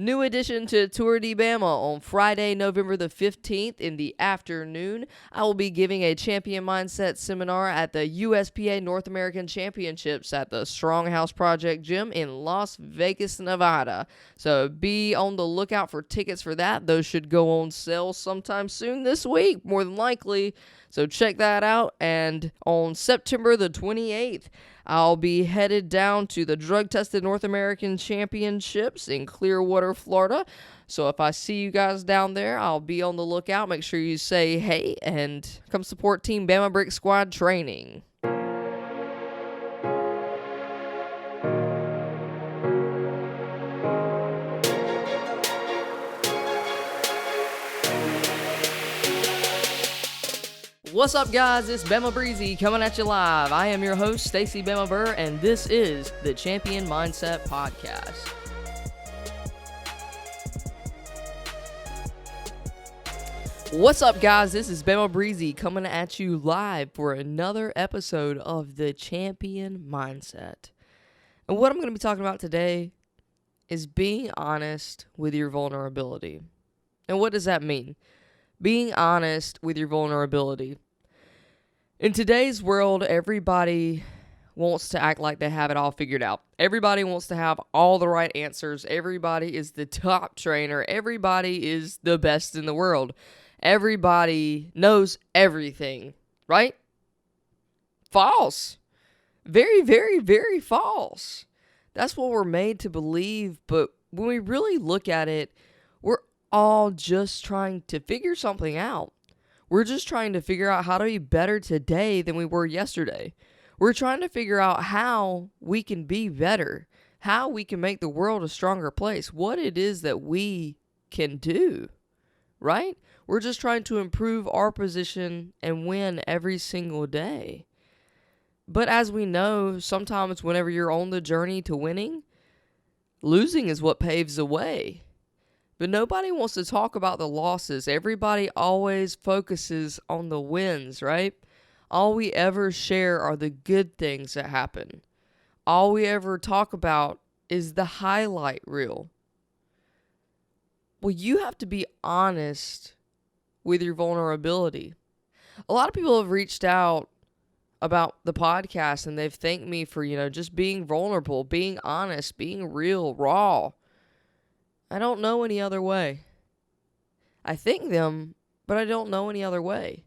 New addition to Tour de Bama on Friday, November the 15th in the afternoon. I will be giving a champion mindset seminar at the USPA North American Championships at the Stronghouse Project Gym in Las Vegas, Nevada. So be on the lookout for tickets for that. Those should go on sale sometime soon this week, more than likely. So check that out. And on September the 28th, I'll be headed down to the drug-tested North American Championships in Clearwater, Florida. So if I see you guys down there, I'll be on the lookout. Make sure you say hey and come support Team Bama Brick Squad training. What's up, guys? It's Bama Breezy coming at you live. I am your host, Stacy Bama Burr, and this is the Champion Mindset Podcast. What's up, guys? This is Bama Breezy coming at you live for another episode of the Champion Mindset. And what I'm going to be talking about today is being honest with your vulnerability. And what does that mean? Being honest with your vulnerability. In today's world, everybody wants to act like they have it all figured out. Everybody wants to have all the right answers. Everybody is the top trainer. Everybody is the best in the world. Everybody knows everything, right? False. Very, very, very false. That's what we're made to believe, but when we really look at it, we're all just trying to figure something out. We're just trying to figure out how to be better today than we were yesterday. We're trying to figure out how we can be better, how we can make the world a stronger place, what it is that we can do, right? We're just trying to improve our position and win every single day. But as we know, sometimes whenever you're on the journey to winning, losing is what paves the way. But nobody wants to talk about the losses. Everybody always focuses on the wins, right? All we ever share are the good things that happen. All we ever talk about is the highlight reel. Well, you have to be honest with your vulnerability. A lot of people have reached out about the podcast and they've thanked me for, just being vulnerable, being honest, being real, raw. I don't know any other way. I thank them, but I don't know any other way.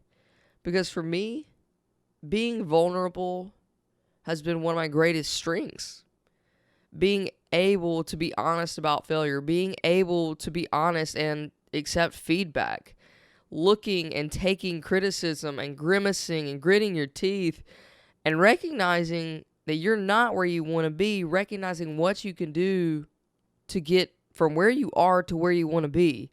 Because for me, being vulnerable has been one of my greatest strengths. Being able to be honest about failure, being able to be honest and accept feedback, looking and taking criticism and grimacing and gritting your teeth and recognizing that you're not where you want to be, recognizing what you can do to get from where you are to where you want to be.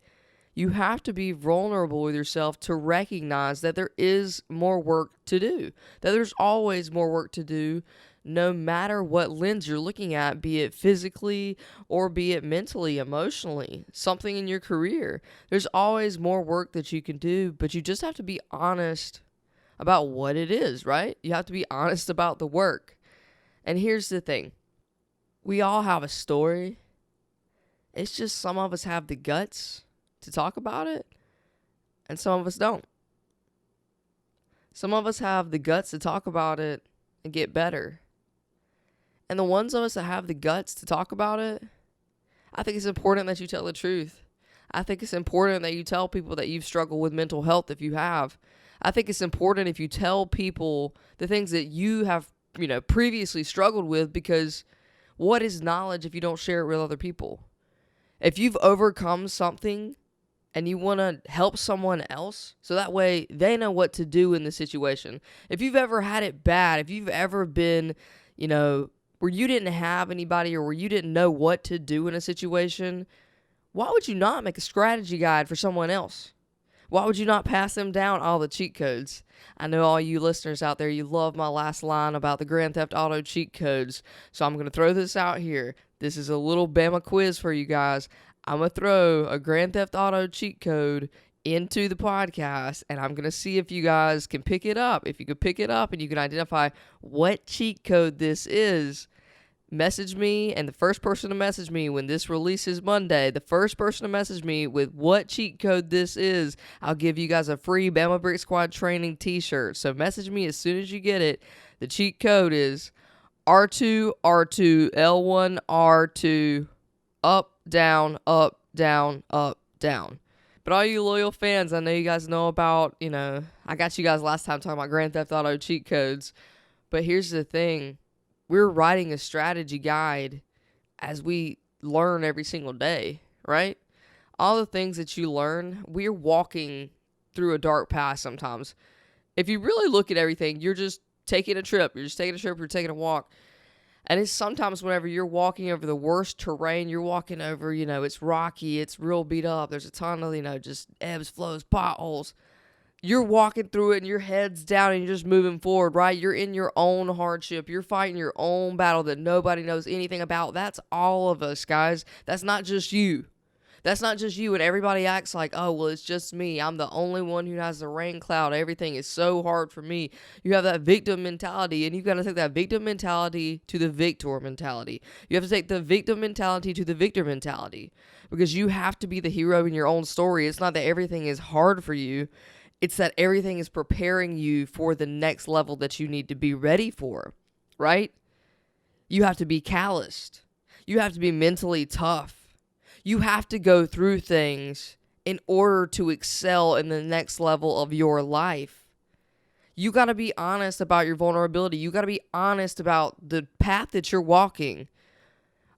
You have to be vulnerable with yourself to recognize that there is more work to do, that there's always more work to do, no matter what lens you're looking at, be it physically or be it mentally, emotionally, something in your career. There's always more work that you can do, but you just have to be honest about what it is, right? You have to be honest about the work. And here's the thing. We all have a story. It's just some of us have the guts to talk about it, and some of us don't. Some of us have the guts to talk about it and get better. And the ones of us that have the guts to talk about it, I think it's important that you tell the truth. I think it's important that you tell people that you've struggled with mental health if you have. I think it's important if you tell people the things that you have, previously struggled with, because what is knowledge if you don't share it with other people? If you've overcome something and you want to help someone else, so that way they know what to do in the situation. If you've ever had it bad, if you've ever been, where you didn't have anybody or where you didn't know what to do in a situation, why would you not make a strategy guide for someone else? Why would you not pass them down all the cheat codes? I know all you listeners out there, you love my last line about the Grand Theft Auto cheat codes, so I'm going to throw this out here. This is a little Bama quiz for you guys. I'm going to throw a Grand Theft Auto cheat code into the podcast, and I'm going to see if you guys can pick it up. If you could pick it up and you can identify what cheat code this is, message me, and the first person to message me when this releases Monday, the first person to message me with what cheat code this is, I'll give you guys a free Bama Brick Squad training t-shirt. So message me as soon as you get it. The cheat code is R2, R2, L1, R2, up, down, up, down, up, down. But all you loyal fans, I know you guys know about, I got you guys last time talking about Grand Theft Auto cheat codes. But here's the thing. We're writing a strategy guide as we learn every single day, right? All the things that you learn, we're walking through a dark path sometimes. If you really look at everything, you're just taking a trip. You're taking a walk. And it's sometimes whenever you're walking over the worst terrain, you're walking over, it's rocky, it's real beat up. There's a ton of, just ebbs, flows, potholes. You're walking through it and your head's down and you're just moving forward, right? You're in your own hardship. You're fighting your own battle that nobody knows anything about. That's all of us, guys. That's not just you. That's not just you. And everybody acts like, oh, well, it's just me. I'm the only one who has the rain cloud. Everything is so hard for me. You have that victim mentality, and you've got to take that victim mentality to the victor mentality. You have to take the victim mentality to the victor mentality, because you have to be the hero in your own story. It's not that everything is hard for you. It's that everything is preparing you for the next level that you need to be ready for, right? You have to be calloused. You have to be mentally tough. You have to go through things in order to excel in the next level of your life. You got to be honest about your vulnerability. You got to be honest about the path that you're walking.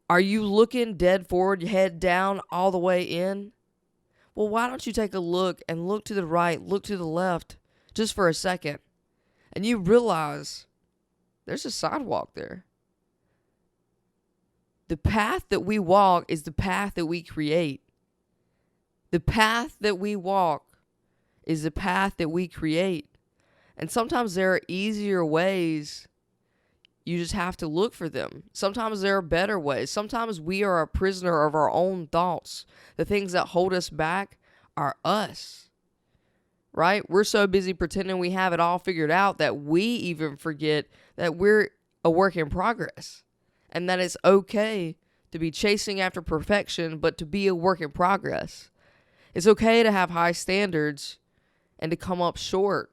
Are you looking dead forward, head down, all the way in? Well, why don't you take a look and look to the right, look to the left, just for a second, and you realize there's a sidewalk there. The path that we walk is the path that we create. The path that we walk is the path that we create. And sometimes there are easier ways. You just have to look for them. Sometimes there are better ways. Sometimes we are a prisoner of our own thoughts. The things that hold us back are us, right? We're so busy pretending we have it all figured out that we even forget that we're a work in progress, and that it's okay to be chasing after perfection, but to be a work in progress. It's okay to have high standards and to come up short.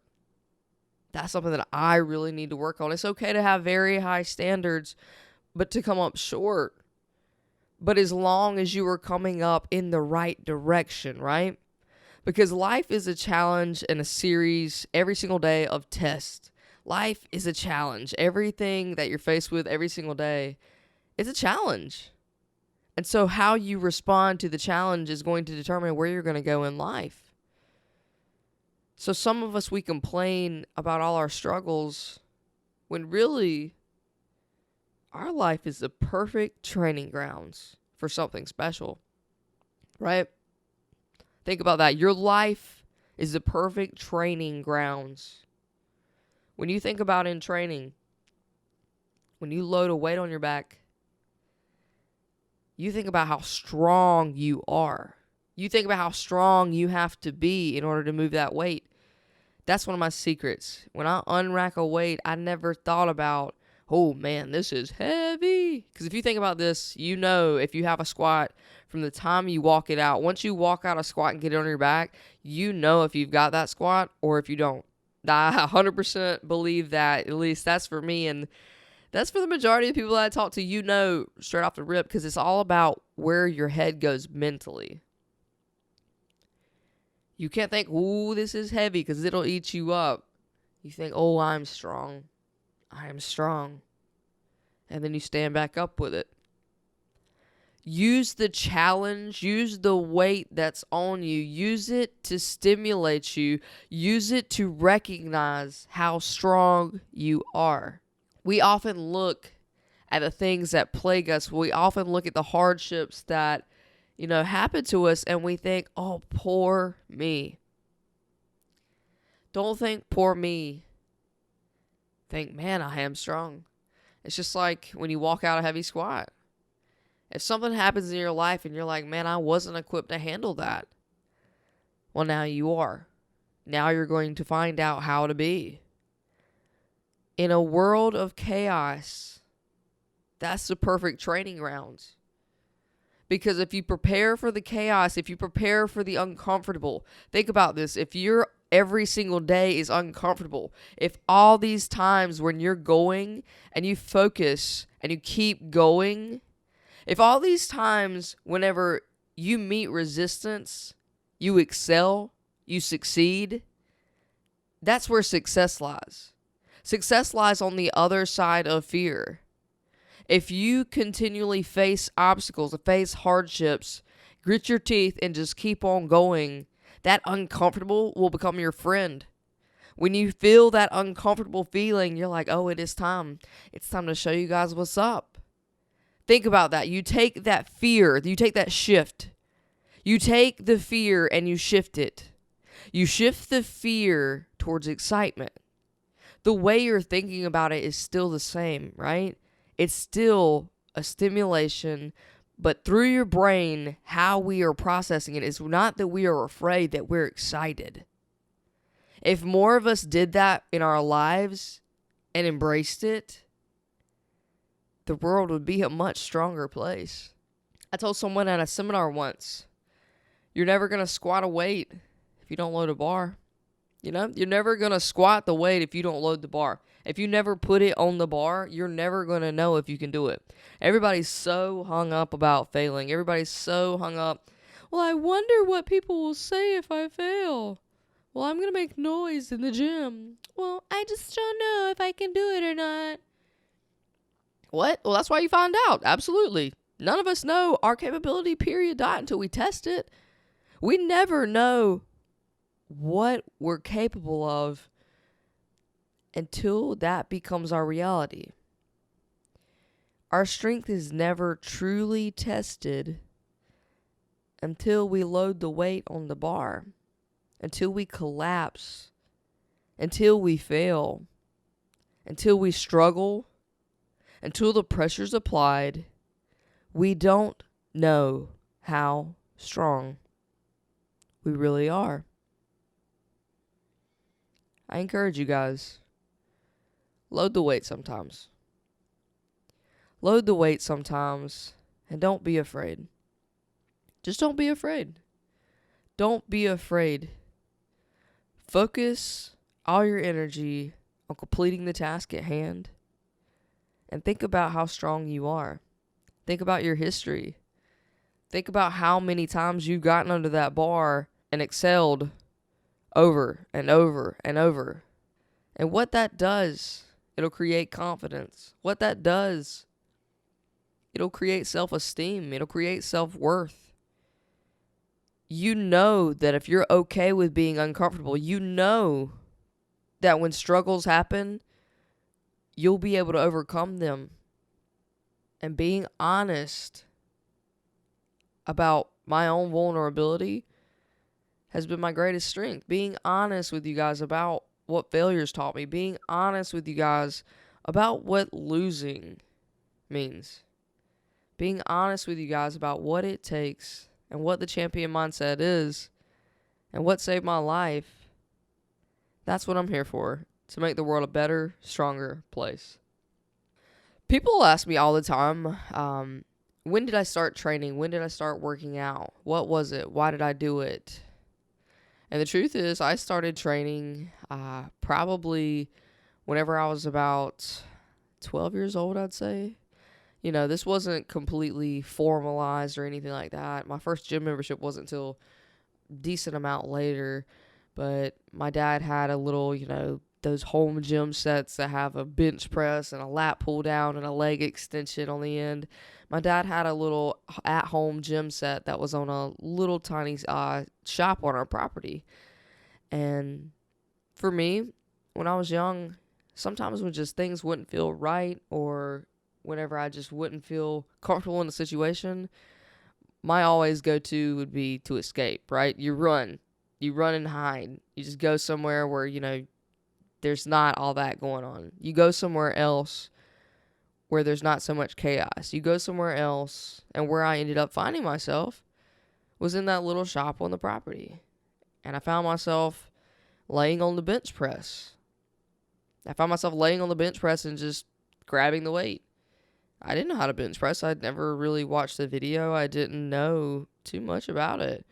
That's something that I really need to work on. It's okay to have very high standards, but to come up short. But as long as you are coming up in the right direction, right? Because life is a challenge and a series every single day of tests. Life is a challenge. Everything that you're faced with every single day is a challenge. And so how you respond to the challenge is going to determine where you're going to go in life. So some of us, we complain about all our struggles when really our life is the perfect training grounds for something special, right? Think about that. Your life is the perfect training grounds. When you think about in training, when you load a weight on your back, you think about how strong you are. You think about how strong you have to be in order to move that weight. That's one of my secrets. When I unrack a weight, I never thought about, oh man, this is heavy. Because if you think about this, if you have a squat, from the time you walk it out, once you walk out a squat and get it on your back, if you've got that squat or if you don't. I 100% believe that. At least that's for me, and that's for the majority of the people that I talk to, straight off the rip, because it's all about where your head goes mentally. You can't think, ooh, this is heavy, because it'll eat you up. You think, oh, I'm strong. I am strong. And then you stand back up with it. Use the challenge. Use the weight that's on you. Use it to stimulate you. Use it to recognize how strong you are. We often look at the things that plague us. We often look at the hardships that happen to us, and we think, oh, poor me. Don't think poor me. Think, man, I am strong. It's just like when you walk out a heavy squat. If something happens in your life and you're like, man, I wasn't equipped to handle that. Well, now you are. Now you're going to find out how to be. In a world of chaos, That's the perfect training grounds. Because if you prepare for the chaos, if you prepare for the uncomfortable, think about this. If your every single day is uncomfortable, if all these times when you're going and you focus and you keep going, if all these times whenever you meet resistance, you excel, you succeed, that's where success lies. Success lies on the other side of fear. If you continually face obstacles, face hardships, grit your teeth and just keep on going, that uncomfortable will become your friend. When you feel that uncomfortable feeling, you're like, oh, it is time. It's time to show you guys what's up. Think about that. You take that fear, you take that shift. You take the fear and you shift it. You shift the fear towards excitement. The way you're thinking about it is still the same, right? It's still a stimulation, but through your brain, how we are processing it is not that we are afraid, that we're excited. If more of us did that in our lives and embraced it, the world would be a much stronger place. I told someone at a seminar once, you're never going to squat a weight if you don't load a bar. You know, you're never going to squat the weight if you don't load the bar. If you never put it on the bar, you're never going to know if you can do it. Everybody's so hung up about failing. Everybody's so hung up. Well, I wonder what people will say if I fail. Well, I'm going to make noise in the gym. Well, I just don't know if I can do it or not. What? Well, that's why you find out. Absolutely. None of us know our capability, period, until we test it. We never know what we're capable of until that becomes our reality. Our strength is never truly tested until we load the weight on the bar, until we collapse, until we fail, until we struggle, until the pressure's applied. We don't know how strong we really are. I encourage you guys, load the weight sometimes. Load the weight sometimes, and don't be afraid. Just don't be afraid. Don't be afraid. Focus all your energy on completing the task at hand, and think about how strong you are. Think about your history. Think about how many times you've gotten under that bar and excelled over and over and over. And what that does, it'll create confidence. What that does, it'll create self-esteem. It'll create self-worth. You know that if you're okay with being uncomfortable, you know that when struggles happen, you'll be able to overcome them. And being honest about my own vulnerability has been my greatest strength. Being honest with you guys about what failures taught me. Being honest with you guys about what losing means. Being honest with you guys about what it takes and what the champion mindset is and what saved my life. That's what I'm here for, to make the world a better, stronger place. People ask me all the time, when did I start training? When did I start working out? What was it? Why did I do it? And the truth is, I started training probably whenever I was about 12 years old, I'd say. You know, this wasn't completely formalized or anything like that. My first gym membership wasn't until a decent amount later. But my dad had a little, those home gym sets that have a bench press and a lat pull down and a leg extension on the end. My dad had a little at-home gym set that was on a little tiny shop on our property. And for me, when I was young, sometimes when just things wouldn't feel right or whenever I just wouldn't feel comfortable in a situation, my always go-to would be to escape, right? You run and hide. You just go somewhere where, there's not all that going on. You go somewhere else where there's not so much chaos. You go somewhere else, and where I ended up finding myself was in that little shop on the property. And I found myself laying on the bench press. I found myself laying on the bench press and just grabbing the weight. I didn't know how to bench press. I'd never really watched the video. I didn't know too much about it.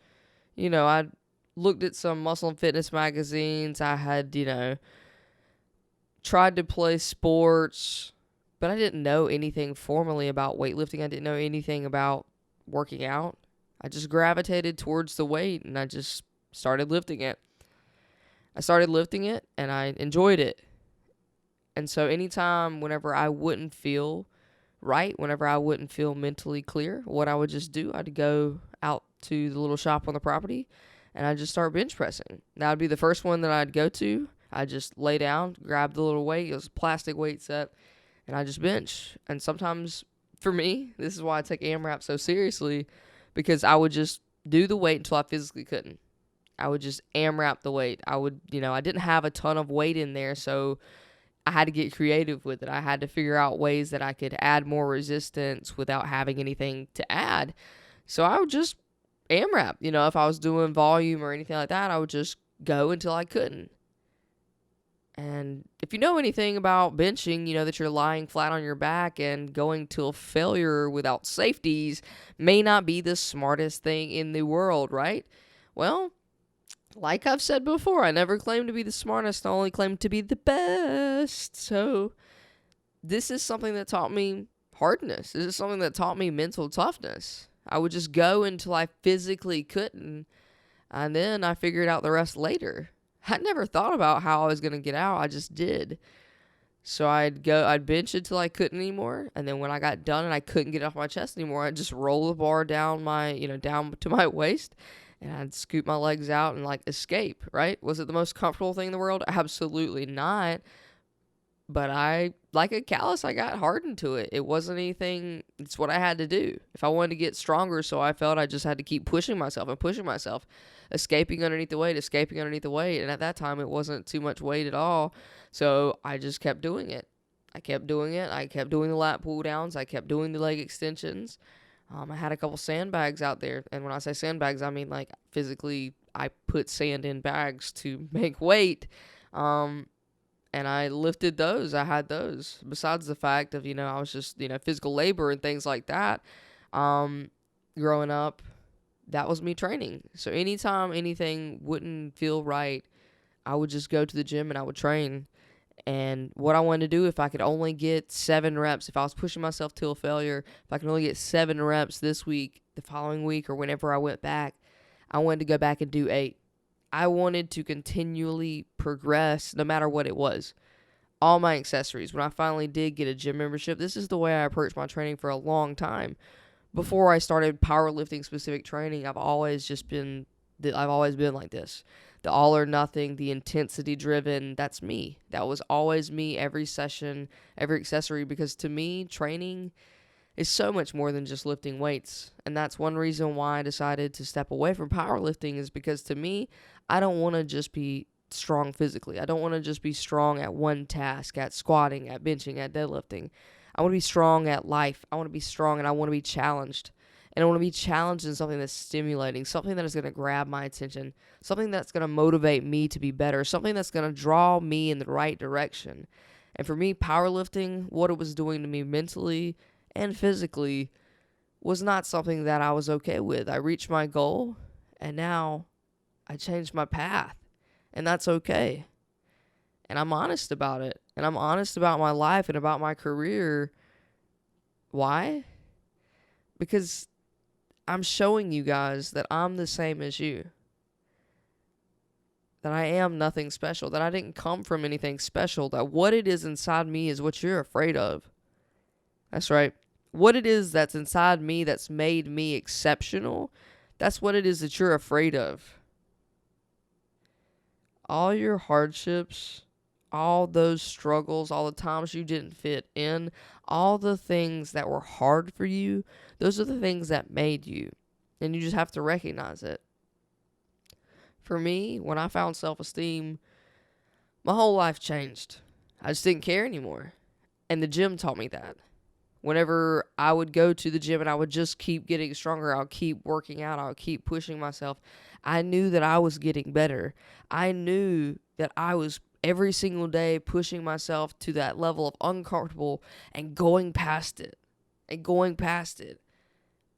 I looked at some muscle and fitness magazines. I had, tried to play sports, but I didn't know anything formally about weightlifting. I didn't know anything about working out. I just gravitated towards the weight and I just started lifting it. I started lifting it and I enjoyed it. And so anytime, whenever I wouldn't feel right, whenever I wouldn't feel mentally clear, what I would just do, I'd go out to the little shop on the property and I'd just start bench pressing. That would be the first one that I'd go to. I'd just lay down, grab the little weight. It was a plastic weight set, and I just bench. And sometimes, for me, this is why I take AMRAP so seriously, because I would just do the weight until I physically couldn't. I would just AMRAP the weight. I didn't have a ton of weight in there, so I had to get creative with it. I had to figure out ways that I could add more resistance without having anything to add. So I would just AMRAP. If I was doing volume or anything like that, I would just go until I couldn't. And if you know anything about benching, you know that you're lying flat on your back and going till failure without safeties may not be the smartest thing in the world, right? Well, like I've said before, I never claimed to be the smartest. I only claimed to be the best. So this is something that taught me hardness. This is something that taught me mental toughness. I would just go until I physically couldn't, and then I figured out the rest later. I never thought about how I was going to get out. I just did. So I'd bench until I couldn't anymore. And then when I got done and I couldn't get off my chest anymore, I'd just roll the bar down down to my waist. And I'd scoop my legs out and escape, right? Was it the most comfortable thing in the world? Absolutely not. But like a callus, I got hardened to it. It wasn't anything. It's what I had to do. If I wanted to get stronger, so I felt I just had to keep pushing myself and pushing myself, escaping underneath the weight. And at that time, it wasn't too much weight at all. So I just kept doing it. I kept doing the lat pull downs. I kept doing the leg extensions. I had a couple sandbags out there. And when I say sandbags, I mean physically I put sand in bags to make weight. And I lifted those. I had those. Besides the fact of, I was just, physical labor and things like that. Growing up, that was me training. So anytime anything wouldn't feel right, I would just go to the gym and I would train. And what I wanted to do, if I could only get 7 reps, if I was pushing myself till failure, if I could only get 7 reps this week, the following week, or whenever I went back, I wanted to go back and do 8. I wanted to continually progress no matter what it was. All my accessories. When I finally did get a gym membership, this is the way I approached my training for a long time. Before I started powerlifting specific training, I've always been like this. The all or nothing, the intensity driven, that's me. That was always me every session, every accessory, because to me, training is so much more than just lifting weights. And that's one reason why I decided to step away from powerlifting, is because to me, I don't want to just be strong physically. I don't want to just be strong at one task, at squatting, at benching, at deadlifting. I want to be strong at life. I want to be strong and I want to be challenged. And I want to be challenged in something that's stimulating, something that is going to grab my attention, something that's going to motivate me to be better, something that's going to draw me in the right direction. And for me, powerlifting, what it was doing to me mentally and physically, was not something that I was okay with. I reached my goal, and now I changed my path, and that's okay. And I'm honest about it, and I'm honest about my life and about my career. Why? Because I'm showing you guys that I'm the same as you, that I am nothing special, that I didn't come from anything special, that what it is inside me is what you're afraid of. That's right. What it is that's inside me that's made me exceptional, that's what it is that you're afraid of. All your hardships, all those struggles, all the times you didn't fit in, all the things that were hard for you, those are the things that made you. And you just have to recognize it. For me, when I found self-esteem, my whole life changed. I just didn't care anymore. And the gym taught me that. Whenever I would go to the gym and I would just keep getting stronger, I'll keep working out, I'll keep pushing myself, I knew that I was getting better. I knew that I was every single day pushing myself to that level of uncomfortable and going past it. and going past it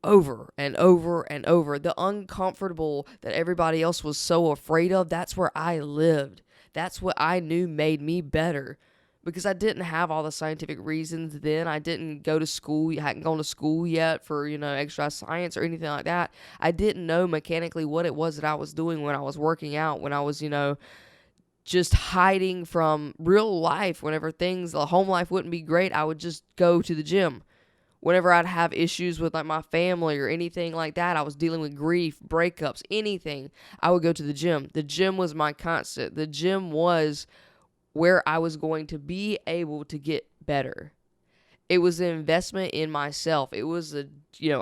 over and over and over. The uncomfortable that everybody else was so afraid of, that's where I lived. That's what I knew made me better. Because I didn't have all the scientific reasons then. I didn't go to school. I hadn't gone to school yet for, exercise science or anything like that. I didn't know mechanically what it was that I was doing when I was working out, when I was, just hiding from real life. Whenever the home life wouldn't be great, I would just go to the gym. Whenever I'd have issues with like my family or anything like that, I was dealing with grief, breakups, anything, I would go to the gym. The gym was my constant. The gym was where I was going to be able to get better. It was an investment in myself. It was a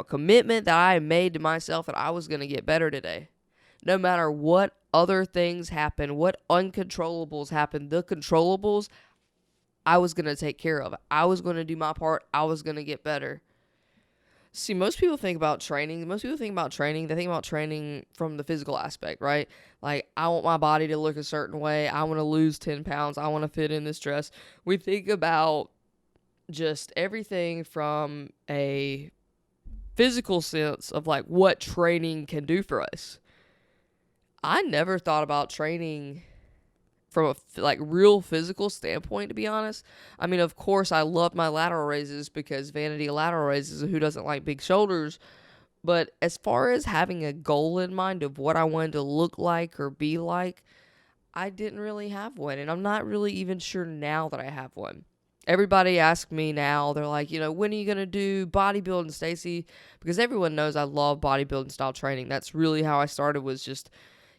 commitment that I made to myself that I was going to get better today. No matter what other things happen, what uncontrollables happen, the controllables, I was going to take care of. I was going to do my part. I was going to get better. See, most people think about training. They think about training from the physical aspect, right? Like, I want my body to look a certain way. I want to lose 10 pounds. I want to fit in this dress. We think about just everything from a physical sense of like what training can do for us. I never thought about training from a real physical standpoint, to be honest. I mean, of course, I love my lateral raises because vanity lateral raises, who doesn't like big shoulders? But as far as having a goal in mind of what I wanted to look like or be like, I didn't really have one. And I'm not really even sure now that I have one. Everybody asks me now, they're like, when are you going to do bodybuilding, Stacy? Because everyone knows I love bodybuilding style training. That's really how I started, was just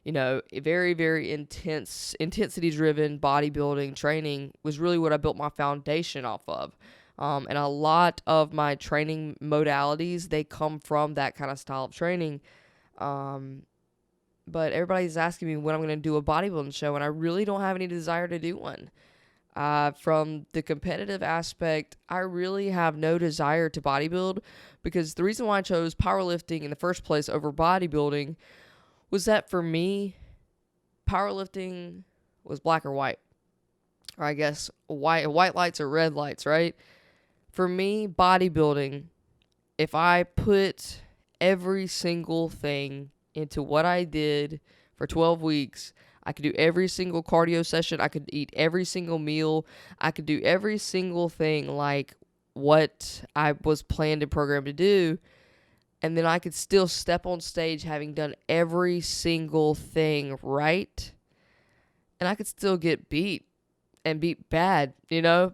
a very, very intensity-driven bodybuilding training was really what I built my foundation off of. And a lot of my training modalities, they come from that kind of style of training. But everybody's asking me when I'm going to do a bodybuilding show, and I really don't have any desire to do one. From the competitive aspect, I really have no desire to bodybuild, because the reason why I chose powerlifting in the first place over bodybuilding was that for me, powerlifting was black or white. Or I guess white lights or red lights, right? For me, bodybuilding, if I put every single thing into what I did for 12 weeks, I could do every single cardio session. I could eat every single meal. I could do every single thing like what I was planned and programmed to do. And then I could still step on stage having done every single thing right. And I could still get beat and beat bad,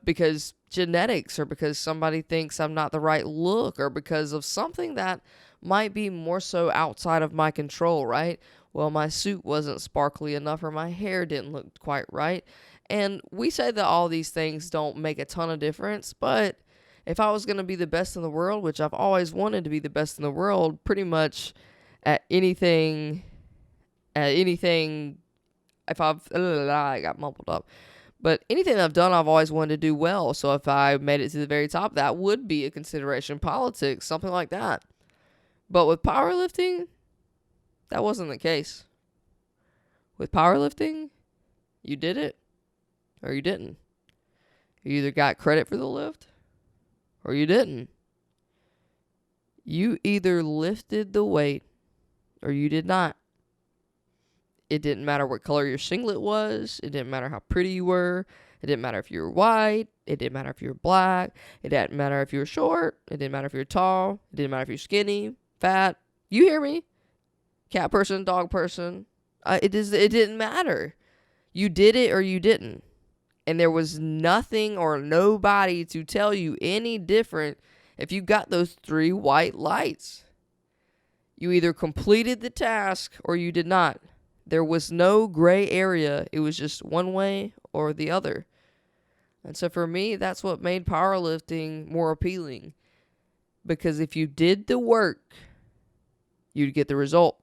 because genetics, or because somebody thinks I'm not the right look, or because of something that might be more so outside of my control, right? Well, my suit wasn't sparkly enough, or my hair didn't look quite right. And we say that all these things don't make a ton of difference, but if I was going to be the best in the world, which I've always wanted to be the best in the world, pretty much at anything, if I got mumbled up. But anything that I've done, I've always wanted to do well. So if I made it to the very top, that would be a consideration. Politics, something like that. But with powerlifting, that wasn't the case. With powerlifting, you did it or you didn't. You either got credit for the lift or you didn't. You either lifted the weight or you did not. It didn't matter what color your singlet was. It didn't matter how pretty you were. It didn't matter if you were white. It didn't matter if you were black. It didn't matter if you were short. It didn't matter if you were tall. It didn't matter if you were skinny, fat. You hear me? Cat person, dog person. It didn't matter. You did it or you didn't. And there was nothing or nobody to tell you any different if you got those 3 white lights. You either completed the task or you did not. There was no gray area. It was just one way or the other. And so for me, that's what made powerlifting more appealing. Because if you did the work, you'd get the result.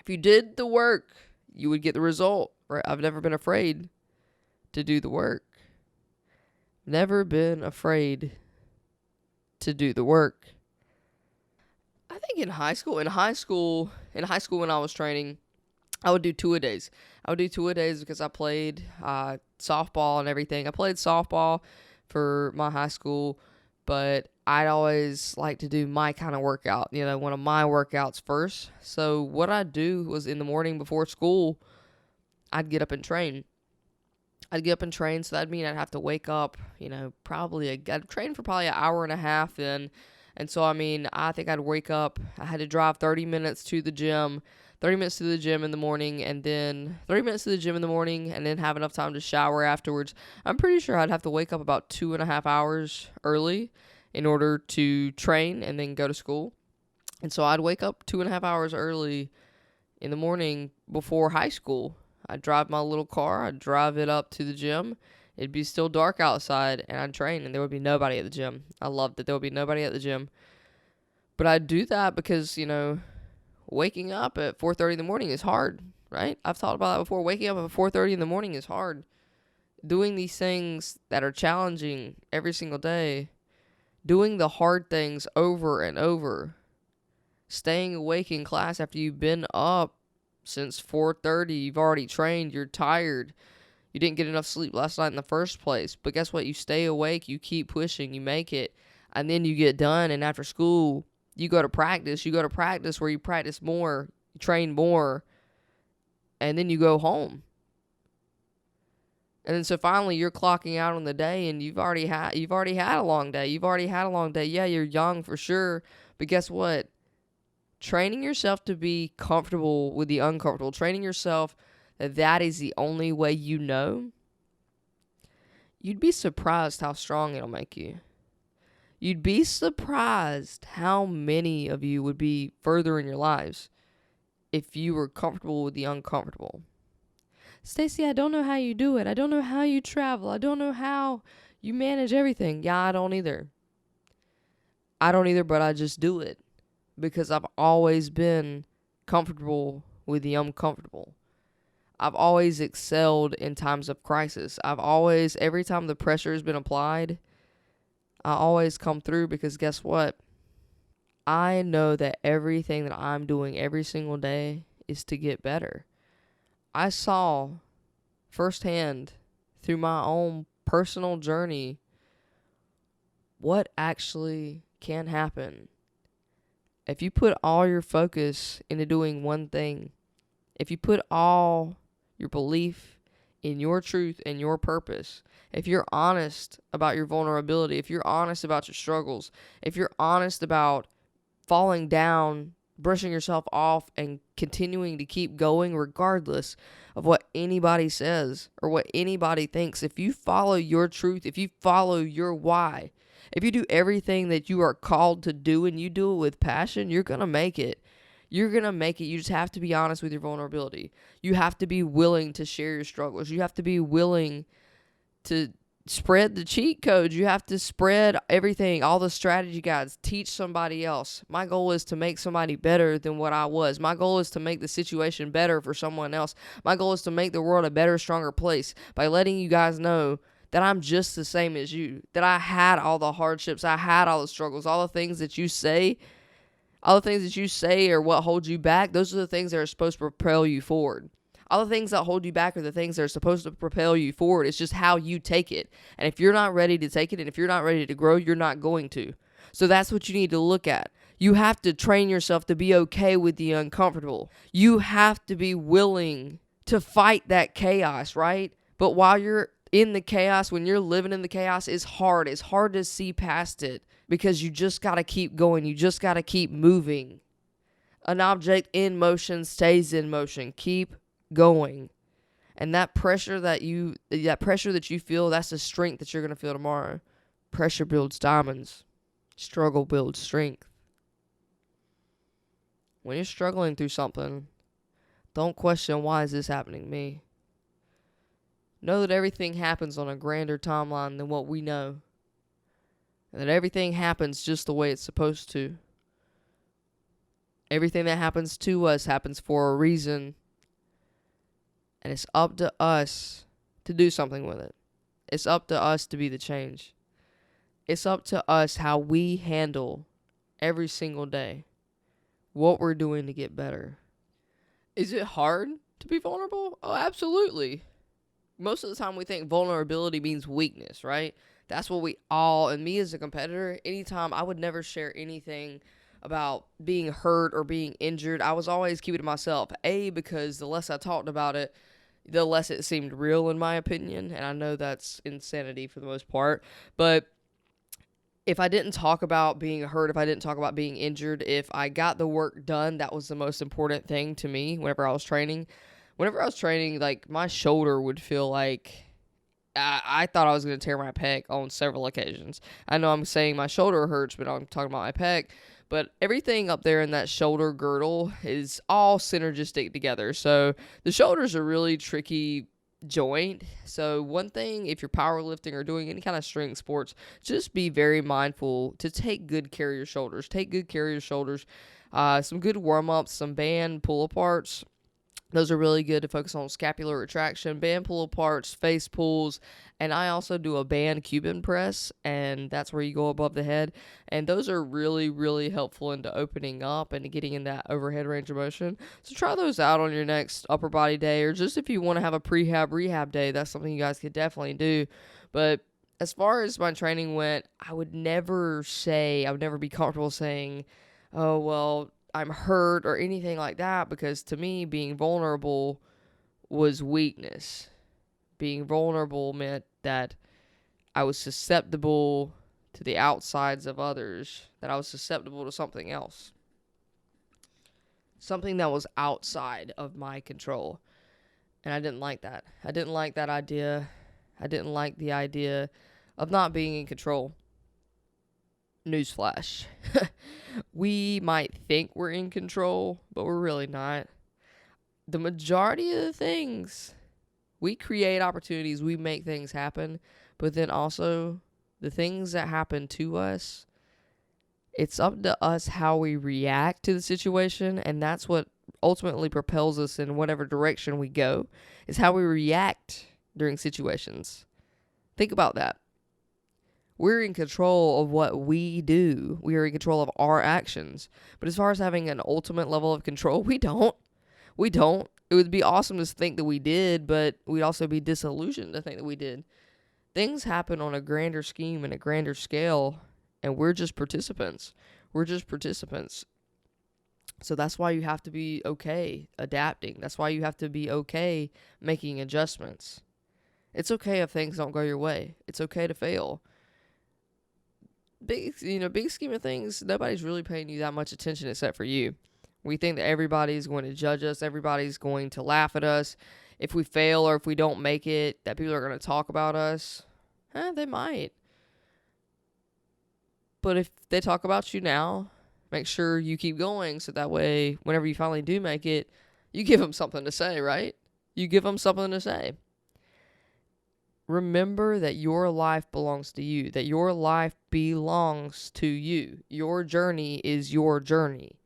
If you did the work, you would get the result. Right? I've never been afraid to do the work. Never been afraid to do the work. I think in high school when I was training, I would do 2-a-days. I would do 2-a-days because I played softball and everything. I played softball for my high school, but I'd always like to do my kind of workout, one of my workouts first. So what I'd do was in the morning before school, I'd get up and train. So that'd mean I'd have to wake up, I'd train for probably an hour and a half then. And so, I think I'd wake up, I had to drive 30 minutes to the gym, 30 minutes to the gym in the morning, and then 30 minutes to the gym in the morning, and then have enough time to shower afterwards. I'm pretty sure I'd have to wake up about 2.5 hours early in order to train and then go to school. And so I'd wake up 2.5 hours early in the morning before high school. I'd drive my little car, I'd drive it up to the gym. It'd be still dark outside, and I'd train, and there would be nobody at the gym. I loved that there would be nobody at the gym. But I'd do that because, waking up at 4:30 in the morning is hard, right? I've thought about that before. Waking up at 4:30 in the morning is hard. Doing these things that are challenging every single day, doing the hard things over and over, staying awake in class after you've been up since 4:30, you've already trained, you're tired, you didn't get enough sleep last night in the first place, but guess what? You stay awake, you keep pushing, you make it, and then you get done, and after school, you go to practice where you practice more, you train more, and then you go home. And then so finally you're clocking out on the day, and you've already had a long day. Yeah, you're young for sure, but guess what? Training yourself to be comfortable with the uncomfortable, training yourself that is the only way you'd be surprised how strong it'll make you. You'd be surprised how many of you would be further in your lives if you were comfortable with the uncomfortable. Stacy, I don't know how you do it. I don't know how you travel. I don't know how you manage everything. Yeah, I don't either, but I just do it because I've always been comfortable with the uncomfortable. I've always excelled in times of crisis. Every time the pressure has been applied, I always come through because guess what? I know that everything that I'm doing every single day is to get better. I saw firsthand through my own personal journey what actually can happen if you put all your focus into doing one thing. If you put all your belief in your truth and your purpose, if you're honest about your vulnerability, if you're honest about your struggles, if you're honest about falling down, brushing yourself off, and continuing to keep going regardless of what anybody says or what anybody thinks, if you follow your truth, if you follow your why, if you do everything that you are called to do and you do it with passion, you're going to make it. You're going to make it. You just have to be honest with your vulnerability. You have to be willing to share your struggles. You have to be willing to spread the cheat codes. You have to spread everything, all the strategy guides, teach somebody else. My goal is to make somebody better than what I was. My goal is to make the situation better for someone else. My goal is to make the world a better, stronger place by letting you guys know that I'm just the same as you, that I had all the hardships, I had all the struggles, all the things that you say are what holds you back. Those are the things that are supposed to propel you forward. All the things that hold you back are the things that are supposed to propel you forward. It's just how you take it. And if you're not ready to take it, and if you're not ready to grow, you're not going to. So that's what you need to look at. You have to train yourself to be okay with the uncomfortable. You have to be willing to fight that chaos, right? But while you're in the chaos, when you're living in the chaos, it's hard. It's hard to see past it because you just got to keep going. You just got to keep moving. An object in motion stays in motion. Keep going. And that pressure that you feel, that's the strength that you're going to feel tomorrow. Pressure builds diamonds. Struggle builds strength. When you're struggling through something, don't question, why is this happening to me? Know that everything happens on a grander timeline than what we know. And that everything happens just the way it's supposed to. Everything that happens to us happens for a reason. And it's up to us to do something with it. It's up to us to be the change. It's up to us how we handle every single day what we're doing to get better. Is it hard to be vulnerable? Oh, absolutely. Most of the time we think vulnerability means weakness, right? That's what we all, and me as a competitor, anytime I would never share anything about being hurt or being injured. I was always keeping it to myself. Because the less I talked about it, the less it seemed real in my opinion. And I know that's insanity for the most part. But if I didn't talk about being hurt, if I didn't talk about being injured, if I got the work done, that was the most important thing to me whenever I was training. Whenever I was training, like, my shoulder would feel like I thought I was going to tear my pec on several occasions. I know I'm saying my shoulder hurts, but I'm talking about my pec. But everything up there in that shoulder girdle is all synergistic together. So the shoulder's a really tricky joint. So one thing, if you're powerlifting or doing any kind of strength sports, just be very mindful to take good care of your shoulders. Take good care of your shoulders. Some good warm-ups, some band pull-aparts. Those are really good to focus on scapular retraction, band pull-aparts, face pulls, and I also do a band Cuban press, and that's where you go above the head. And those are really, really helpful into opening up and getting in that overhead range of motion. So try those out on your next upper body day, or just if you want to have a rehab day, that's something you guys could definitely do. But as far as my training went, I would never be comfortable saying, oh, well, I'm hurt or anything like that, because to me, being vulnerable was weakness. Being vulnerable meant that I was susceptible to the outsides of others, that I was susceptible to something else. Something that was outside of my control. And I didn't like that. I didn't like that idea. I didn't like the idea of not being in control. Newsflash. We might think we're in control, but we're really not. The majority of the things, we create opportunities, we make things happen, but then also the things that happen to us, it's up to us how we react to the situation, and that's what ultimately propels us in whatever direction we go, is how we react during situations. Think about that. We're in control of what we do. We are in control of our actions. But as far as having an ultimate level of control, we don't. We don't. It would be awesome to think that we did, but we'd also be disillusioned to think that we did. Things happen on a grander scheme and a grander scale, and we're just participants. We're just participants. So that's why you have to be okay adapting. That's why you have to be okay making adjustments. It's okay if things don't go your way. It's okay to fail. Big scheme of things, nobody's really paying you that much attention except for you. We think that everybody's going to judge us. Everybody's going to laugh at us. If we fail or if we don't make it, that people are going to talk about us. They might. But if they talk about you now, make sure you keep going, so that way, whenever you finally do make it, you give them something to say, right? You give them something to say. Remember that your life belongs to you, that your life belongs to you. Your journey is your journey.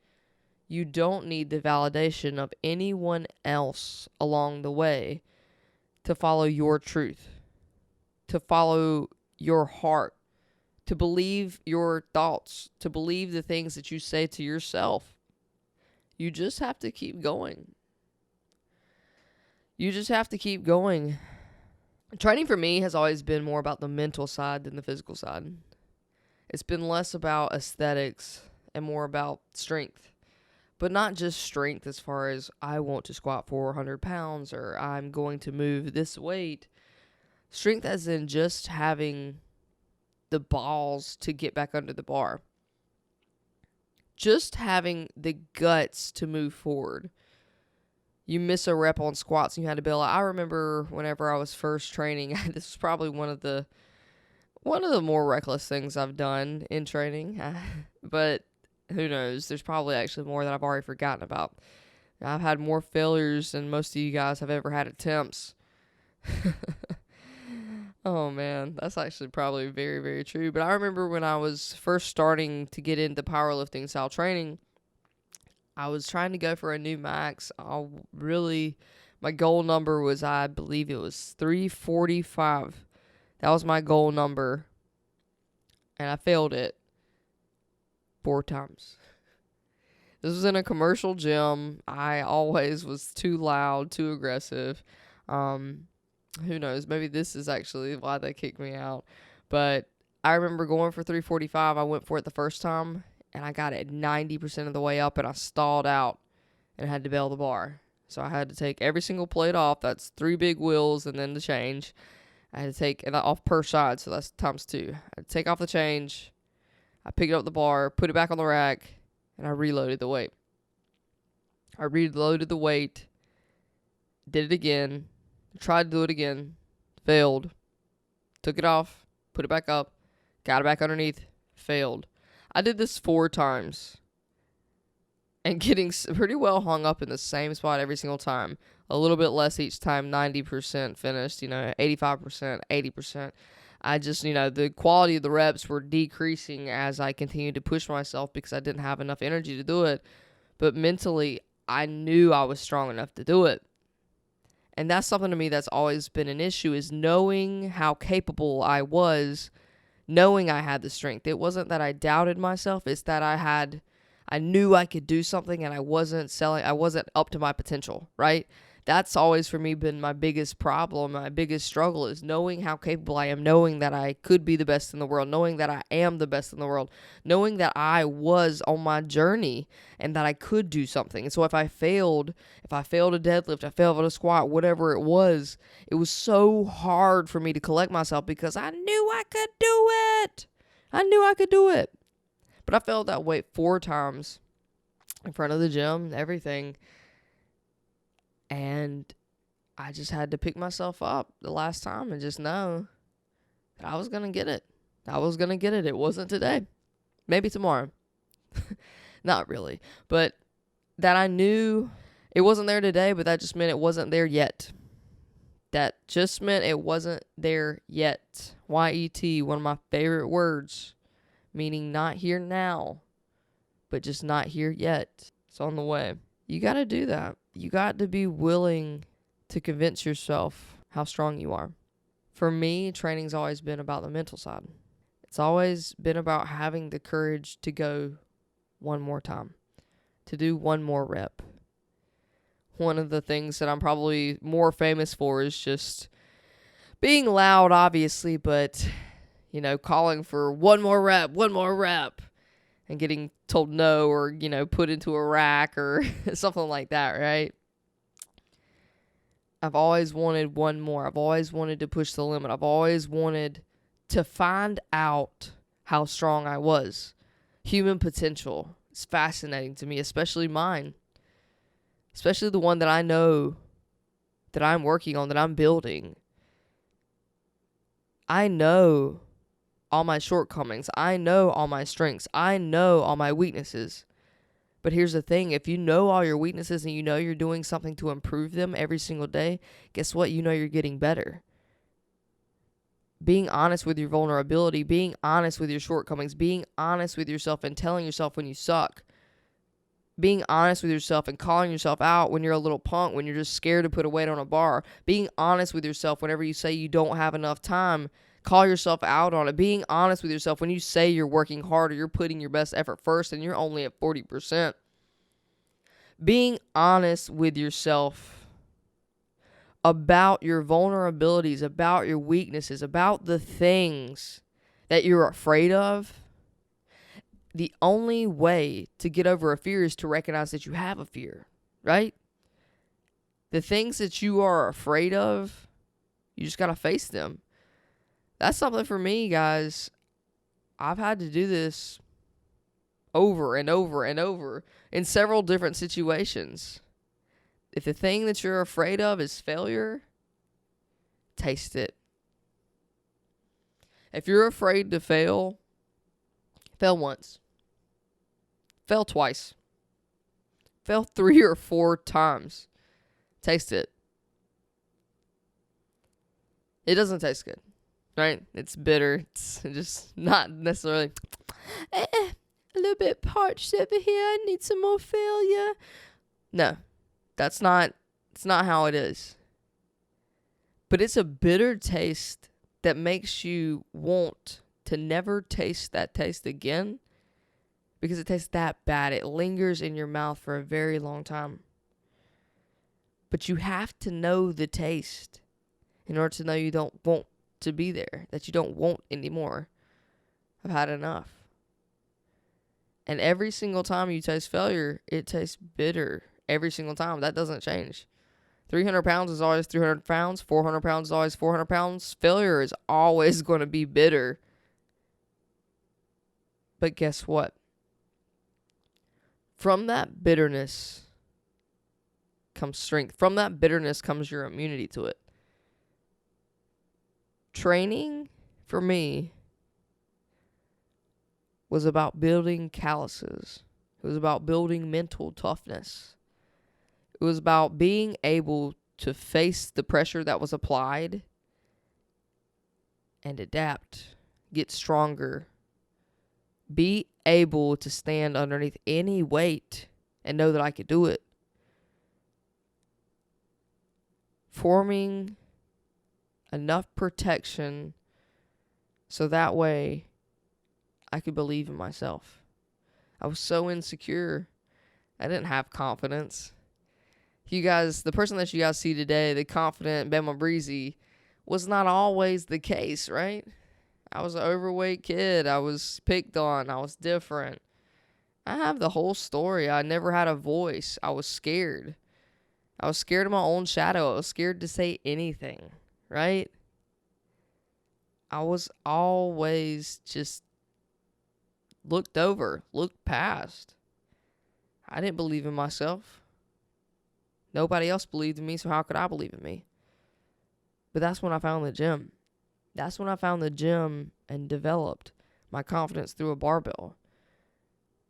You don't need the validation of anyone else along the way to follow your truth, to follow your heart, to believe your thoughts, to believe the things that you say to yourself. You just have to keep going. You just have to keep going. Training for me has always been more about the mental side than the physical side. It's been less about aesthetics and more about strength. But not just strength as far as I want to squat 400 pounds or I'm going to move this weight. Strength as in just having the balls to get back under the bar. Just having the guts to move forward. You miss a rep on squats and you had to bail out. I remember whenever I was first training, this was probably one of the more reckless things I've done in training. But who knows? There's probably actually more that I've already forgotten about. I've had more failures than most of you guys have ever had attempts. Oh man, that's actually probably very, very true. But I remember when I was first starting to get into powerlifting style training, I was trying to go for a new max. My goal number was, I believe it was 345. That was my goal number. And I failed it 4 times. This was in a commercial gym. I always was too loud, too aggressive. Who knows? Maybe this is actually why they kicked me out. But I remember going for 345. I went for it the first time, and I got it 90% of the way up, and I stalled out and had to bail the bar. So I had to take every single plate off. That's 3 big wheels and then the change. I had to take it off per side, so that's times 2. I had to take off the change. I picked up the bar, put it back on the rack, and I reloaded the weight. I reloaded the weight, did it again, tried to do it again, failed, took it off, put it back up, got it back underneath, failed. I did this 4 times and getting pretty well hung up in the same spot every single time. A little bit less each time, 90% finished, 85%, 80%. I just, the quality of the reps were decreasing as I continued to push myself because I didn't have enough energy to do it. But mentally, I knew I was strong enough to do it. And that's something to me that's always been an issue, is knowing how capable I was, knowing I had the strength. It wasn't that I doubted myself, it's that I knew I could do something and I wasn't up to my potential, right? That's always for me been my biggest problem, my biggest struggle, is knowing how capable I am, knowing that I could be the best in the world, knowing that I am the best in the world, knowing that I was on my journey and that I could do something. And so if I failed a deadlift, I failed a squat, whatever it was so hard for me to collect myself because I knew I could do it. I knew I could do it. But I failed that weight 4 times in front of the gym, everything. And I just had to pick myself up the last time and just know that I was going to get it. It wasn't today. Maybe tomorrow. Not really. But that I knew it wasn't there today, but that just meant it wasn't there yet. That just meant it wasn't there yet. Y-E-T, one of my favorite words, meaning not here now, but just not here yet. It's on the way. You got to do that. You got to be willing to convince yourself how strong you are. For me, training's always been about the mental side. It's always been about having the courage to go one more time, to do one more rep. One of the things that I'm probably more famous for is just being loud, obviously, but, calling for one more rep, and getting told no or, put into a rack or something like that, right? I've always wanted one more. I've always wanted to push the limit. I've always wanted to find out how strong I was. Human potential is fascinating to me, especially mine. Especially the one that I know that I'm working on, that I'm building. I know all my shortcomings. I know all my strengths. I know all my weaknesses. But here's the thing. If you know all your weaknesses and you know you're doing something to improve them every single day, guess what? You know you're getting better. Being honest with your vulnerability, being honest with your shortcomings, being honest with yourself and telling yourself when you suck. Being honest with yourself and calling yourself out when you're a little punk, when you're just scared to put a weight on a bar. Being honest with yourself whenever you say you don't have enough time. Call yourself out on it. Being honest with yourself when you say you're working hard or you're putting your best effort first and you're only at 40%. Being honest with yourself about your vulnerabilities, about your weaknesses, about the things that you're afraid of. The only way to get over a fear is to recognize that you have a fear, right? The things that you are afraid of, you just got to face them. That's something for me, guys. I've had to do this over and over and over in several different situations. If the thing that you're afraid of is failure, taste it. If you're afraid to fail, fail once. Fail twice. Fail 3 or 4 times. Taste it. It doesn't taste good. Right? It's bitter. It's just not necessarily a little bit parched over here. I need some more failure. No, it's not how it is. But it's a bitter taste that makes you want to never taste that taste again because it tastes that bad. It lingers in your mouth for a very long time. But you have to know the taste in order to know you don't want to be there, that you don't want anymore. I've had enough. And every single time you taste failure, it tastes bitter. Every single time. That doesn't change. 300 pounds is always 300 pounds. 400 pounds is always 400 pounds. Failure is always going to be bitter. But guess what? From that bitterness comes strength. From that bitterness comes your immunity to it. Training, for me, was about building calluses. It was about building mental toughness. It was about being able to face the pressure that was applied and adapt, get stronger, be able to stand underneath any weight and know that I could do it. Forming enough protection so that way I could believe in myself. I was so insecure. I didn't have confidence. You guys, the person that you guys see today, the confident Bama Breezy, was not always the case, right? I was an overweight kid. I was picked on. I was different. I have the whole story. I never had a voice. I was scared. I was scared of my own shadow. I was scared to say anything, right? I was always just looked over, looked past. I didn't believe in myself. Nobody else believed in me, so how could I believe in me? But that's when I found the gym. That's when I found the gym and developed my confidence through a barbell.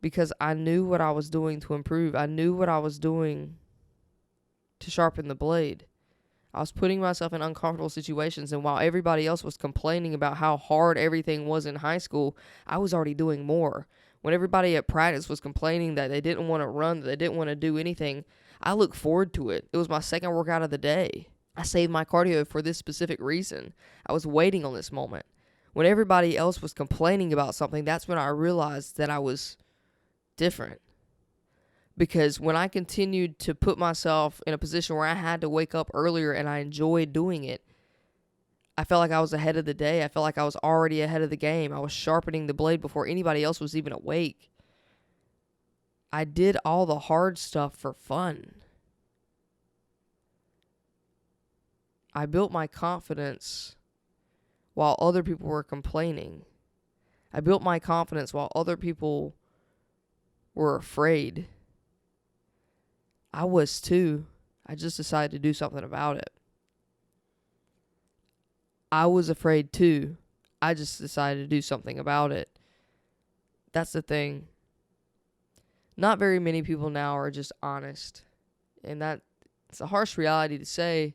Because I knew what I was doing to improve. I knew what I was doing to sharpen the blade. I was putting myself in uncomfortable situations, and while everybody else was complaining about how hard everything was in high school, I was already doing more. When everybody at practice was complaining that they didn't want to run, that they didn't want to do anything, I looked forward to it. It was my second workout of the day. I saved my cardio for this specific reason. I was waiting on this moment. When everybody else was complaining about something, that's when I realized that I was different. Because when I continued to put myself in a position where I had to wake up earlier and I enjoyed doing it, I felt like I was ahead of the day. I felt like I was already ahead of the game. I was sharpening the blade before anybody else was even awake. I did all the hard stuff for fun. I built my confidence while other people were complaining. I built my confidence while other people were afraid. I was too. I just decided to do something about it. I was afraid too. I just decided to do something about it. That's the thing. Not very many people now are just honest. And it's a harsh reality to say,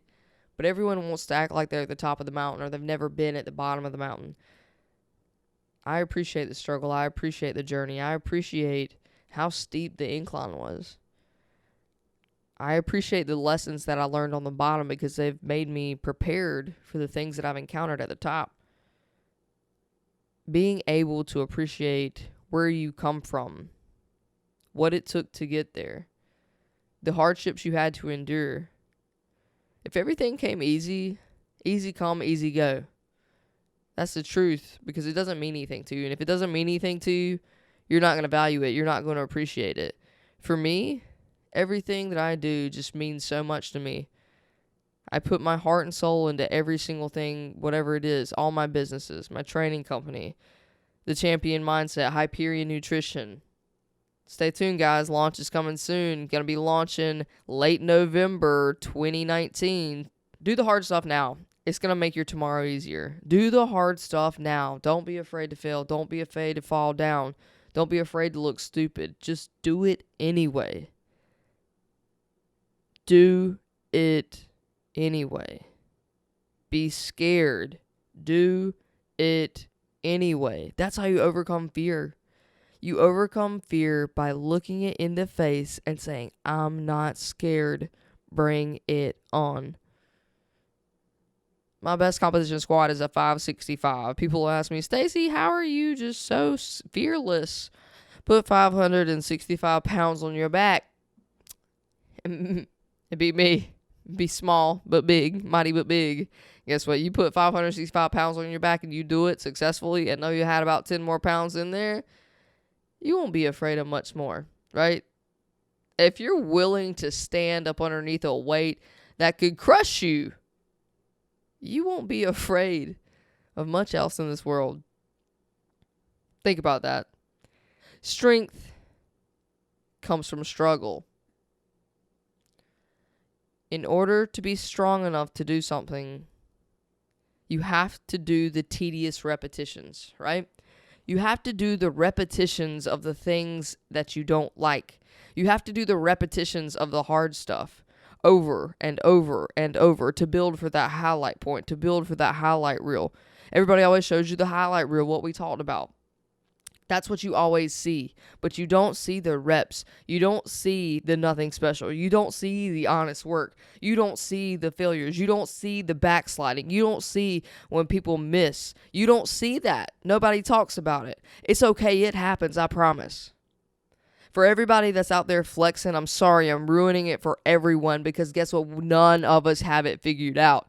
but everyone wants to act like they're at the top of the mountain or they've never been at the bottom of the mountain. I appreciate the struggle. I appreciate the journey. I appreciate how steep the incline was. I appreciate the lessons that I learned on the bottom because they've made me prepared for the things that I've encountered at the top. Being able to appreciate where you come from, what it took to get there, the hardships you had to endure. If everything came easy, easy come, easy go. That's the truth, because it doesn't mean anything to you. And if it doesn't mean anything to you, you're not going to value it. You're not going to appreciate it. For me, everything that I do just means so much to me. I put my heart and soul into every single thing, whatever it is, all my businesses, my training company, the Champion Mindset, Hyperion Nutrition. Stay tuned, guys. Launch is coming soon. Going to be launching late November 2019. Do the hard stuff now. It's going to make your tomorrow easier. Do the hard stuff now. Don't be afraid to fail. Don't be afraid to fall down. Don't be afraid to look stupid. Just do it anyway. Do it anyway. Be scared. Do it anyway. That's how you overcome fear. You overcome fear by looking it in the face and saying, I'm not scared. Bring it on. My best competition squat is a 565. People ask me, Stacy, how are you just so fearless? Put 565 pounds on your back. It beat me. be small but big, mighty but big. Guess what? You put 565 pounds on your back and you do it successfully and know you had about 10 more pounds in there, you won't be afraid of much more, right? If you're willing to stand up underneath a weight that could crush you, you won't be afraid of much else in this world. Think about that. Strength comes from struggle. In order to be strong enough to do something, you have to do the tedious repetitions, right? You have to do the repetitions of the things that you don't like. You have to do the repetitions of the hard stuff over and over and over to build for that highlight point, to build for that highlight reel. Everybody always shows you the highlight reel, what we talked about. That's what you always see, but you don't see the reps. You don't see the nothing special. You don't see the honest work. You don't see the failures. You don't see the backsliding. You don't see when people miss. You don't see that. Nobody talks about it. It's okay. It happens. I promise. For everybody that's out there flexing, I'm sorry. I'm ruining it for everyone because guess what? None of us have it figured out.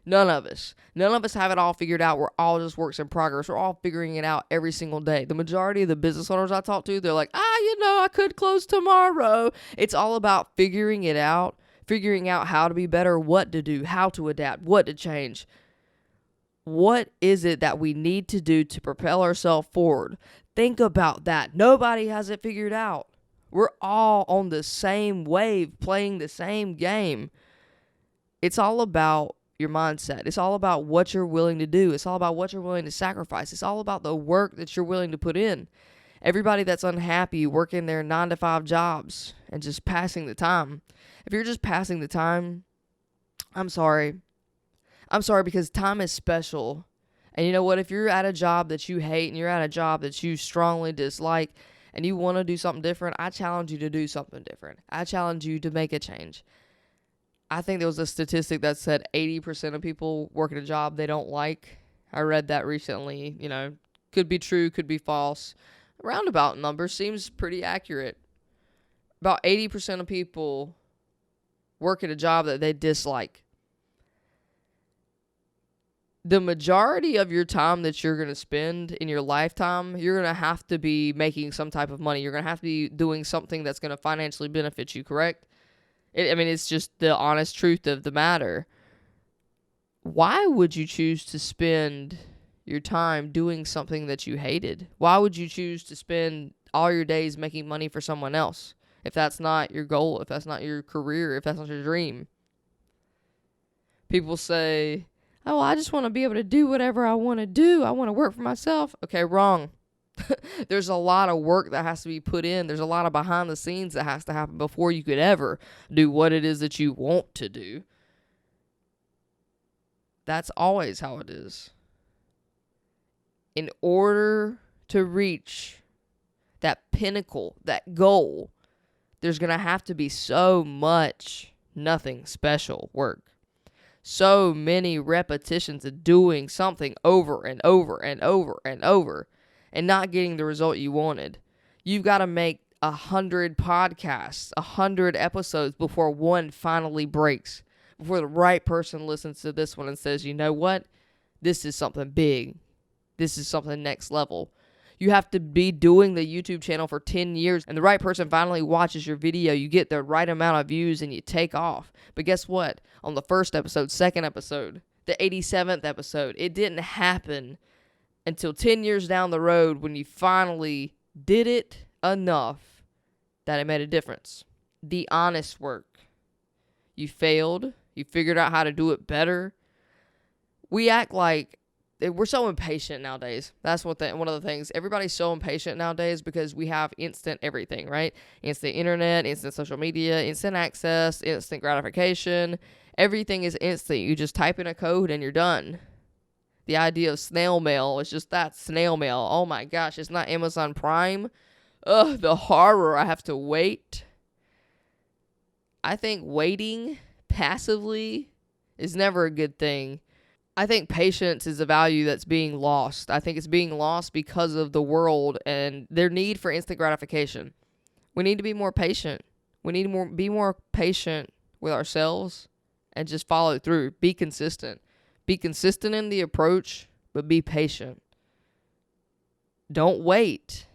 None of us. None of us have it all figured out. We're all just works in progress. We're all figuring it out every single day. The majority of the business owners I talk to, they're like, I could close tomorrow. It's all about figuring it out, figuring out how to be better, what to do, how to adapt, what to change. What is it that we need to do to propel ourselves forward? Think about that. Nobody has it figured out. We're all on the same wave, playing the same game. It's all about your mindset. It's all about what you're willing to do. It's all about what you're willing to sacrifice. It's all about the work that you're willing to put in. Everybody that's unhappy working their 9-to-5 jobs and just passing the time. If you're just passing the time, I'm sorry. I'm sorry because time is special. And you know what? If you're at a job that you hate and you're at a job that you strongly dislike and you want to do something different, I challenge you to do something different. I challenge you to make a change. I think there was a statistic that said 80% of people work at a job they don't like. I read that recently. Could be true, could be false. Roundabout number seems pretty accurate. About 80% of people work at a job that they dislike. The majority of your time that you're going to spend in your lifetime, you're going to have to be making some type of money. You're going to have to be doing something that's going to financially benefit you, correct? It's just the honest truth of the matter. Why would you choose to spend your time doing something that you hated? Why would you choose to spend all your days making money for someone else if that's not your goal, if that's not your career, if that's not your dream? People say, oh, I just want to be able to do whatever I want to do. I want to work for myself. Okay, wrong. There's a lot of work that has to be put in. There's a lot of behind the scenes that has to happen before you could ever do what it is that you want to do. That's always how it is. In order to reach that pinnacle, that goal, there's going to have to be so much nothing special work. So many repetitions of doing something over and over and over and over. And not getting the result you wanted. You've got to make 100 podcasts, 100 episodes before one finally breaks. Before the right person listens to this one and says, you know what? This is something big. This is something next level. You have to be doing the YouTube channel for 10 years and the right person finally watches your video. You get the right amount of views and you take off. But guess what? On the first episode, second episode, the 87th episode, it didn't happen until 10 years down the road when you finally did it enough that it made a difference. The honest work. You failed. You figured out how to do it better. We act like we're so impatient nowadays. That's one of the things. Everybody's so impatient nowadays because we have instant everything, right? Instant internet, instant social media, instant access, instant gratification. Everything is instant. You just type in a code and you're done. The idea of snail mail is just that, snail mail. Oh my gosh, it's not Amazon Prime. Ugh, the horror. I have to wait. I think waiting passively is never a good thing. I think patience is a value that's being lost. I think it's being lost because of the world and their need for instant gratification. We need to be more patient. We need to be more patient with ourselves, and just follow through. Be consistent. Be consistent in the approach, but be patient. Don't wait,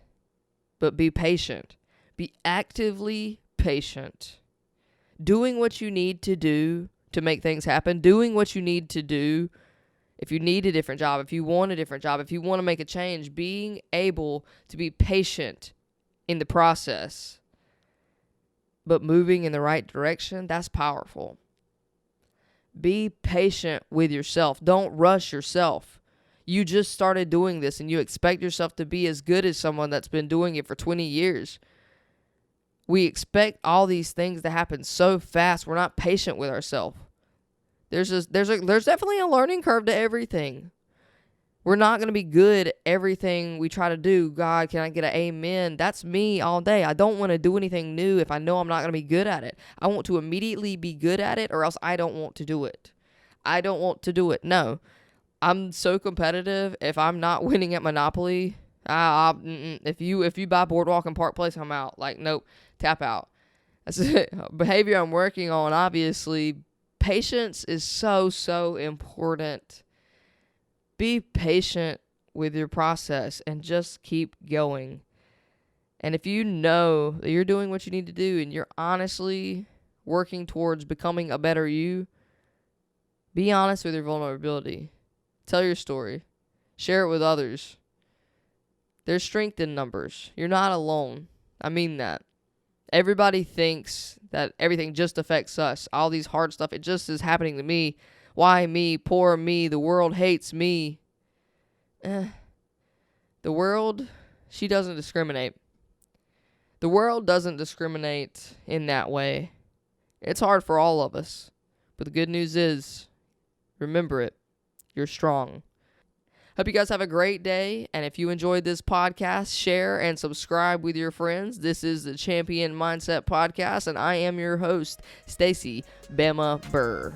but be patient. Be actively patient. Doing what you need to do to make things happen. Doing what you need to do if you need a different job, if you want a different job, if you want to make a change. Being able to be patient in the process, but moving in the right direction, that's powerful. Be patient with yourself. Don't rush yourself. You just started doing this and you expect yourself to be as good as someone that's been doing it for 20 years. We expect all these things to happen so fast. We're not patient with ourselves. There's definitely a learning curve to everything. We're not going to be good at everything we try to do. God, can I get an amen? That's me all day. I don't want to do anything new if I know I'm not going to be good at it. I want to immediately be good at it, or else I don't want to do it. I don't want to do it. No. I'm so competitive. If I'm not winning at Monopoly, if you buy Boardwalk and Park Place, I'm out. Like, nope, tap out. That's a behavior I'm working on, obviously. Patience is so important. Be patient with your process and just keep going. And if you know that you're doing what you need to do and you're honestly working towards becoming a better you, be honest with your vulnerability. Tell your story. Share it with others. There's strength in numbers. You're not alone. I mean that. Everybody thinks that everything just affects us. All these hard stuff, it just is happening to me. Why me? Poor me. The world hates me. The world, she doesn't discriminate. The world doesn't discriminate in that way. It's hard for all of us. But the good news is, remember it. You're strong. Hope you guys have a great day. And if you enjoyed this podcast, share and subscribe with your friends. This is the Champion Mindset Podcast, and I am your host, Stacy Bama Burr.